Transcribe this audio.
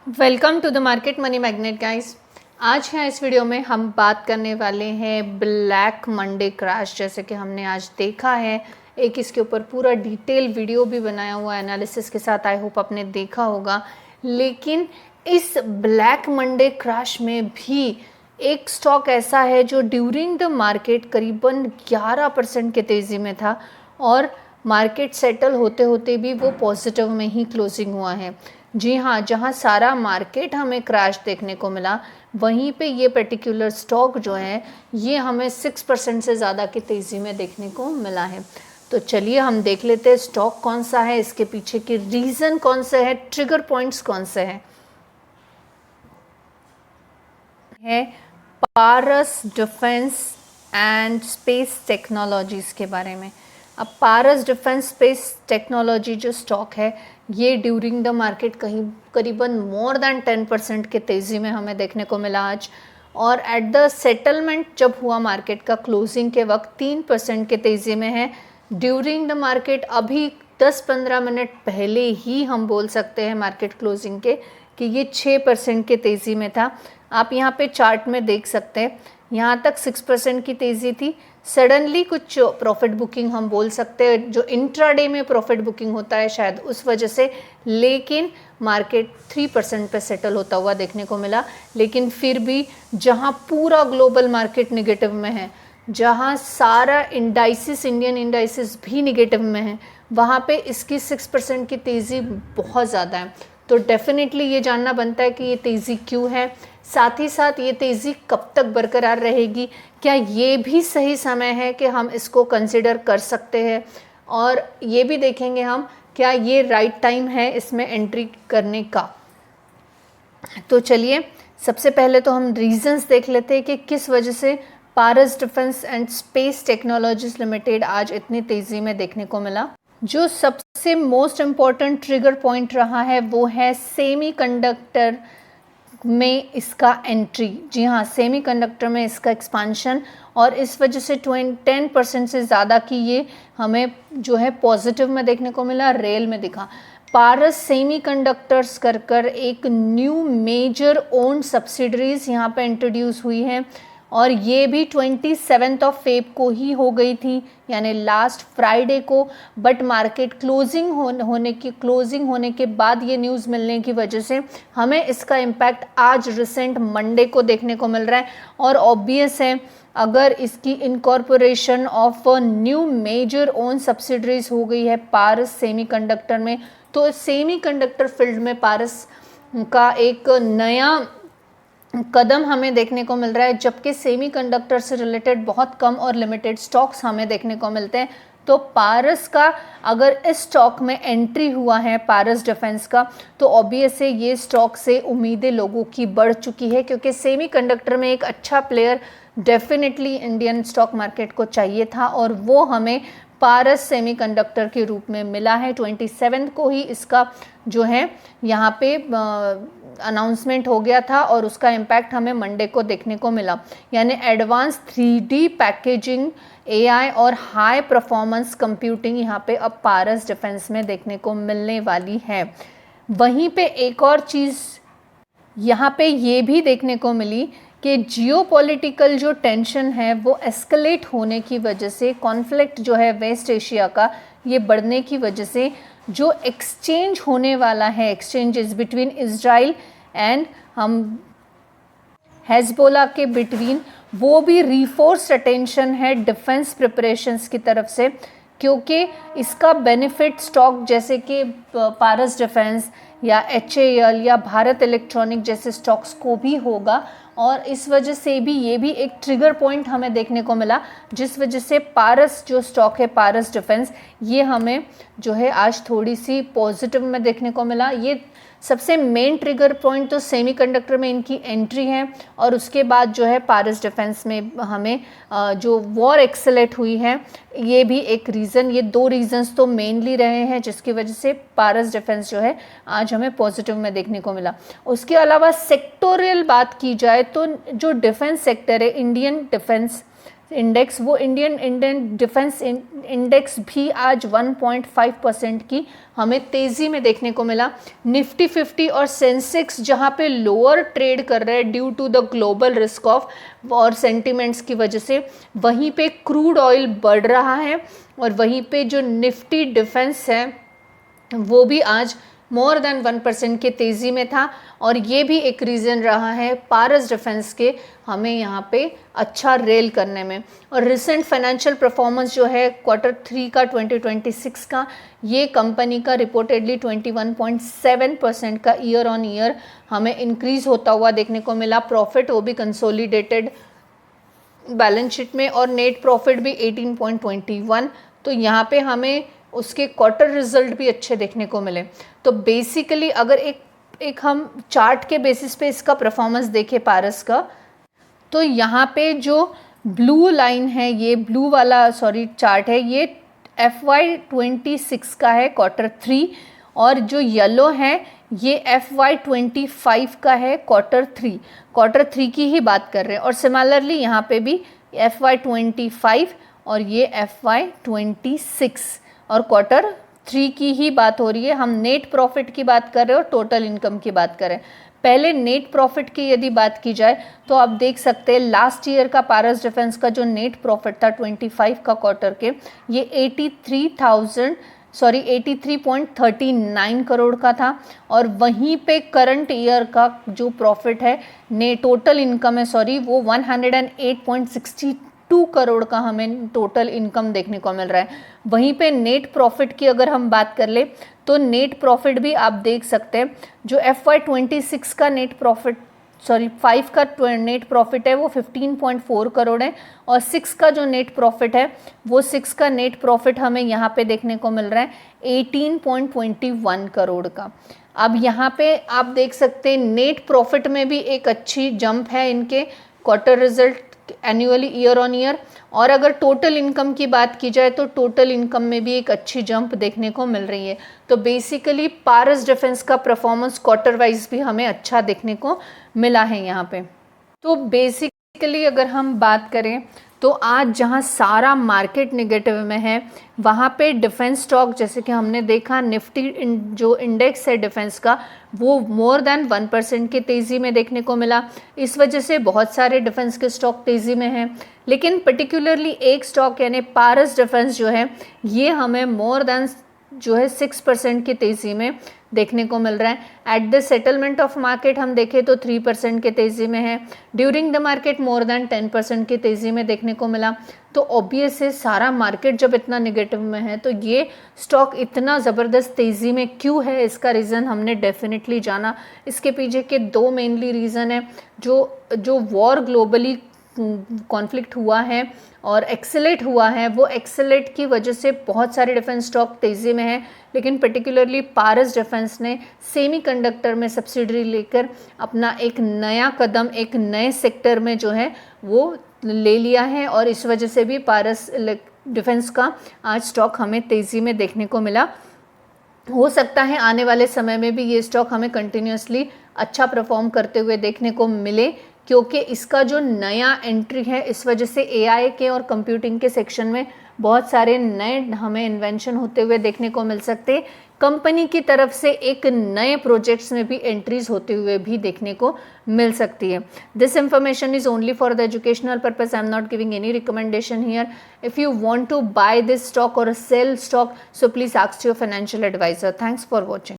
Welcome to the market money magnet guys. आज है इस वीडियो में हम बात करने वाले हैं ब्लैक मंडे क्रैश। जैसे कि हमने आज देखा है, एक इसके ऊपर पूरा डिटेल वीडियो भी बनाया हुआ है एनालिसिस के साथ। आई होप आपने देखा होगा। लेकिन इस ब्लैक मंडे क्रैश में भी एक स्टॉक ऐसा है जो ड्यूरिंग द मार्केट करीबन 11% के तेज़ी में था और मार्केट सेटल होते होते भी वो पॉजिटिव में ही क्लोजिंग हुआ है। जी हाँ, जहाँ सारा मार्केट हमें क्रैश देखने को मिला, वहीं पे ये पर्टिकुलर स्टॉक जो है ये हमें 6% से ज़्यादा की तेज़ी में देखने को मिला है। तो चलिए हम देख लेते हैं स्टॉक कौन सा है, इसके पीछे के रीज़न कौन से है, ट्रिगर पॉइंट्स कौन से हैं। है पारस डिफेंस एंड स्पेस टेक्नोलॉजीज़ के बारे में। अब पारस डिफेंस स्पेस टेक्नोलॉजी जो स्टॉक है ये ड्यूरिंग द मार्केट करीबन मोर देन 10% के तेज़ी में हमें देखने को मिला आज। और एट द सेटलमेंट जब हुआ मार्केट का क्लोजिंग के वक्त 3% के तेज़ी में है। ड्यूरिंग द मार्केट अभी 10-15 मिनट पहले ही हम बोल सकते हैं मार्केट क्लोजिंग के कि ये 6% के तेज़ी में था। आप यहाँ पे चार्ट में देख सकते हैं, यहाँ तक 6% की तेज़ी थी। सडनली कुछ प्रॉफिट बुकिंग हम बोल सकते हैं, जो इंट्राडे में प्रॉफिट बुकिंग होता है शायद उस वजह से, लेकिन मार्केट 3% पे सेटल होता हुआ देखने को मिला। लेकिन फिर भी जहाँ पूरा ग्लोबल मार्केट निगेटिव में है, जहाँ सारा इंडाइसिस, इंडियन इंडाइसिस भी निगेटिव में है, वहाँ पे इसकी 6% की तेज़ी बहुत ज़्यादा है। तो डेफिनेटली ये जानना बनता है कि ये तेज़ी क्यों है, साथ ही साथ ये तेज़ी कब तक बरकरार रहेगी, क्या ये भी सही समय है कि हम इसको कंसिडर कर सकते हैं, और ये भी देखेंगे हम क्या ये राइट टाइम है इसमें एंट्री करने का। तो चलिए सबसे पहले तो हम रीजंस देख लेते हैं कि किस वजह से Paras defence and space technologies limited आज इतनी तेज़ी में देखने को मिला। जो सबसे मोस्ट इम्पॉर्टेंट ट्रिगर पॉइंट रहा है वो है सेमीकंडक्टर में इसका एंट्री। जी हाँ, सेमीकंडक्टर में इसका एक्सपांशन, और इस वजह से 10% से ज़्यादा की ये हमें जो है पॉजिटिव में देखने को मिला, रेल में दिखा। पारस सेमीकंडक्टर्स कर एक न्यू मेजर ओन्ड सब्सिडरीज यहाँ पे इंट्रोड्यूस हुई है, और ये भी 27 फेब को ही हो गई थी, यानी लास्ट फ्राइडे को। बट मार्केट क्लोजिंग होने के बाद ये न्यूज़ मिलने की वजह से हमें इसका इम्पैक्ट आज रिसेंट मंडे को देखने को मिल रहा है। और ऑब्वियस है, अगर इसकी incorporation of new major own subsidiaries हो गई है पारस सेमीकंडक्टर में, तो सेमीकंडक्टर फील्ड में पारस का एक नया कदम हमें देखने को मिल रहा है। जबकि सेमीकंडक्टर से रिलेटेड बहुत कम और लिमिटेड स्टॉक्स हमें देखने को मिलते हैं, तो पारस का अगर इस स्टॉक में एंट्री हुआ है पारस डिफेंस का, तो ऑब्वियस है ये स्टॉक से उम्मीदें लोगों की बढ़ चुकी है, क्योंकि सेमीकंडक्टर में एक अच्छा player definitely Indian stock market को चाहिए था, और वो हमें पारस सेमीकंडक्टर के रूप में मिला है। 27 को ही इसका जो है यहाँ पे अनाउंसमेंट हो गया था, और उसका इम्पैक्ट हमें मंडे को देखने को मिला। यानी एडवांस 3D पैकेजिंग, AI और हाई परफॉर्मेंस कंप्यूटिंग यहाँ पे अब पारस डिफेंस में देखने को मिलने वाली है। वहीं पे एक और चीज़ यहाँ पे ये भी देखने को मिली कि जियोपॉलिटिकल जो टेंशन है वो एस्केलेट होने की वजह से, कॉन्फ्लिक्ट जो है वेस्ट एशिया का ये बढ़ने की वजह से, जो एक्सचेंज होने वाला है, एक्सचेंजेस बिटवीन इजराइल एंड हम हेजबोला के बिटवीन, वो भी रीफोर्स्ड अटेंशन है डिफेंस प्रिपरेशंस की तरफ से, क्योंकि इसका बेनिफिट स्टॉक जैसे कि पारस डिफेंस या HAL या भारत इलेक्ट्रॉनिक जैसे स्टॉक्स को भी होगा। और इस वजह से भी ये भी एक ट्रिगर पॉइंट हमें देखने को मिला, जिस वजह से पारस जो स्टॉक है पारस डिफेंस, ये हमें जो है आज थोड़ी सी पॉजिटिव में देखने को मिला। ये सबसे मेन ट्रिगर पॉइंट तो सेमीकंडक्टर में इनकी एंट्री है, और उसके बाद जो है पारस डिफेंस में हमें जो वॉर एक्सेलेट हुई है, ये भी एक रीज़न। ये दो रीजंस तो मेनली रहे हैं जिसकी वजह से पारस डिफेंस जो है आज हमें पॉजिटिव में देखने को मिला। उसके अलावा सेक्टोरियल बात की जाए तो जो डिफेंस सेक्टर है, इंडियन डिफेंस इंडेक्स, वो इंडियन डिफेंस इंडेक्स भी आज 1.5% की हमें तेज़ी में देखने को मिला। निफ्टी 50 और सेंसेक्स जहां पे लोअर ट्रेड कर रहे हैं due to the global risk of और सेंटिमेंट्स की वजह से, वहीं पे क्रूड ऑयल बढ़ रहा है और वहीं पे जो निफ्टी डिफेंस है वो भी आज मोर देन 1% की तेज़ी में था। और ये भी एक रीज़न रहा है पारस डिफेंस के हमें यहाँ पे अच्छा रेल करने में। और रिसेंट फाइनेंशियल परफॉर्मेंस जो है Q3 का 2026 का, ये कंपनी का रिपोर्टेडली 21.7% का ईयर ऑन ईयर हमें इंक्रीज़ होता हुआ देखने को मिला। प्रॉफिट वो भी कंसोलिडेटेड बैलेंस शीट में, और नेट प्रॉफिट भी 18.21। तो यहाँ पे हमें उसके क्वार्टर रिजल्ट भी अच्छे देखने को मिले। तो बेसिकली अगर एक हम चार्ट के बेसिस पे इसका परफॉर्मेंस देखें पारस का, तो यहाँ पे जो ब्लू लाइन है, ये ब्लू वाला चार्ट है, ये FY26 का है Q3, और जो येलो है ये FY25 का है Q3 की ही बात कर रहे हैं। और सिमिलरली यहाँ पे भी FY25 और ये FY26 और Q3 की ही बात हो रही है। हम नेट प्रॉफिट की बात कर रहे हैं और टोटल इनकम की बात करें। पहले नेट प्रॉफिट की यदि बात की जाए तो आप देख सकते हैं लास्ट ईयर का पारस डिफेंस का जो नेट प्रॉफिट था 25 का क्वार्टर के, ये 83.39 करोड़ का था। और वहीं पे करंट ईयर का जो प्रॉफिट है, टोटल इनकम है वो 108.62 करोड़ का हमें टोटल इनकम देखने को मिल रहा है। वहीं पे नेट प्रॉफिट की अगर हम बात कर ले तो नेट प्रॉफिट भी आप देख सकते हैं, जो FY26 का नेट प्रॉफिट 5 का नेट प्रॉफिट है वो 15.4 करोड़ है, और 6 का जो नेट प्रॉफिट है वो 6 का नेट प्रॉफिट हमें यहाँ पे देखने को मिल रहा है 18.21 करोड़ का। अब यहाँ पे आप देख सकते हैं नेट प्रॉफिट में भी एक अच्छी जंप है इनके quarter result annually year on year. और अगर टोटल इनकम की बात की जाए तो टोटल इनकम में भी एक अच्छी जंप देखने को मिल रही है। तो बेसिकली पारस डिफेंस का परफॉर्मेंस क्वार्टर वाइज भी हमें अच्छा देखने को मिला है यहाँ पे। तो बेसिकली अगर हम बात करें तो आज जहाँ सारा मार्केट नेगेटिव में है, वहाँ पे डिफेंस स्टॉक जैसे कि हमने देखा निफ्टी जो इंडेक्स है डिफेंस का, वो मोर देन 1% की तेज़ी में देखने को मिला। इस वजह से बहुत सारे डिफेंस के स्टॉक तेज़ी में हैं, लेकिन पर्टिकुलरली एक स्टॉक यानी पारस डिफेंस जो है ये हमें मोर देन 6% की तेज़ी में देखने को मिल रहा है। At the settlement of market हम देखें तो 3% के तेज़ी में है। During the market more than 10% की तेज़ी में देखने को मिला। तो ऑब्वियस है सारा मार्केट जब इतना नेगेटिव में है तो ये स्टॉक इतना ज़बरदस्त तेज़ी में क्यों है, इसका रीज़न हमने डेफिनेटली जाना। इसके पीछे के दो मेनली रीज़न है। जो वॉर ग्लोबली कॉन्फ्लिक्ट हुआ है और एक्सेलेट हुआ है, वो एक्सेलेट की वजह से बहुत सारे डिफेंस स्टॉक तेज़ी में हैं, लेकिन पर्टिकुलरली पारस डिफेंस ने सेमीकंडक्टर में सब्सिडरी लेकर अपना एक नया कदम एक नए सेक्टर में जो है वो ले लिया है, और इस वजह से भी पारस डिफेंस का आज स्टॉक हमें तेज़ी में देखने को मिला। हो सकता है आने वाले समय में भी ये स्टॉक हमें कंटिन्यूसली अच्छा परफॉर्म करते हुए देखने को मिले, क्योंकि इसका जो नया एंट्री है इस वजह से AI के और कंप्यूटिंग के सेक्शन में बहुत सारे नए हमें इन्वेंशन होते हुए देखने को मिल सकते। कंपनी की तरफ से एक नए प्रोजेक्ट्स में भी एंट्रीज होते हुए भी देखने को मिल सकती है। This information is only for the educational purpose. I am not giving any recommendation here. If you want to buy this stock और sell stock, so please ask your financial advisor. Thanks for watching.